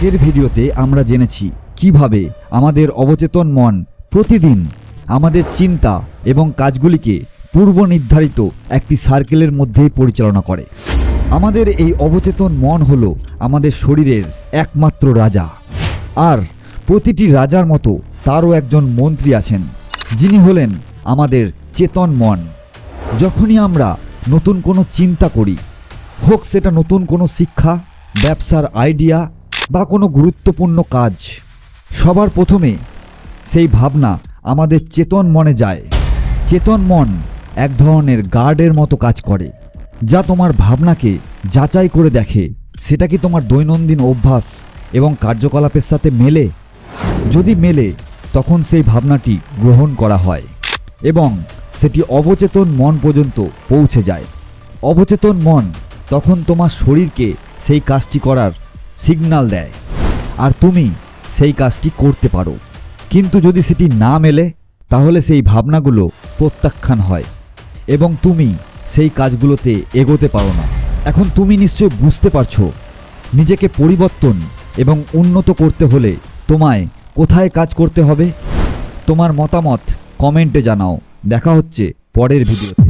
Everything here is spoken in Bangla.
আগের ভিডিওতে আমরা জেনেছি কিভাবে আমাদের অবচেতন মন প্রতিদিন আমাদের চিন্তা এবং কাজগুলিকে পূর্ব নির্ধারিত একটি সার্কেলের মধ্যেই পরিচালনা করে। আমাদের এই অবচেতন মন হলো আমাদের শরীরের একমাত্র রাজা, আর প্রতিটি রাজার মতো তারও একজন মন্ত্রী আছেন, যিনি হলেন আমাদের চেতন মন। যখনই আমরা নতুন কোনো চিন্তা করি, হোক সেটা নতুন কোনো শিক্ষা, ব্যবসার আইডিয়া বা কোনো গুরুত্বপূর্ণ কাজ, সবার প্রথমে সেই ভাবনা আমাদের চেতন মনে যায়। চেতন মন এক ধরনের গার্ডের মতো কাজ করে, যা তোমার ভাবনাকে যাচাই করে দেখে সেটা কি তোমার দৈনন্দিন অভ্যাস এবং কার্যকলাপের সাথে মেলে। যদি মেলে, তখন সেই ভাবনাটি গ্রহণ করা হয় এবং সেটি অবচেতন মন পর্যন্ত পৌঁছে যায়। অবচেতন মন তখন তোমার শরীরকে সেই কাজটি করার সিগন্যাল দেয়, আর তুমি সেই কাজটি করতে পারো। কিন্তু যদি সেটি না মেলে, তাহলে সেই ভাবনাগুলো প্রত্যাখ্যান হয় এবং তুমি সেই কাজগুলোতে এগোতে পারো না। এখন তুমি নিশ্চয় বুঝতে পারছো, নিজেকে পরিবর্তন এবং উন্নত করতে হলে তোমায় কোথায় কাজ করতে হবে। তোমার মতামত কমেন্টে জানাও। দেখা হচ্ছে পরের ভিডিওতে।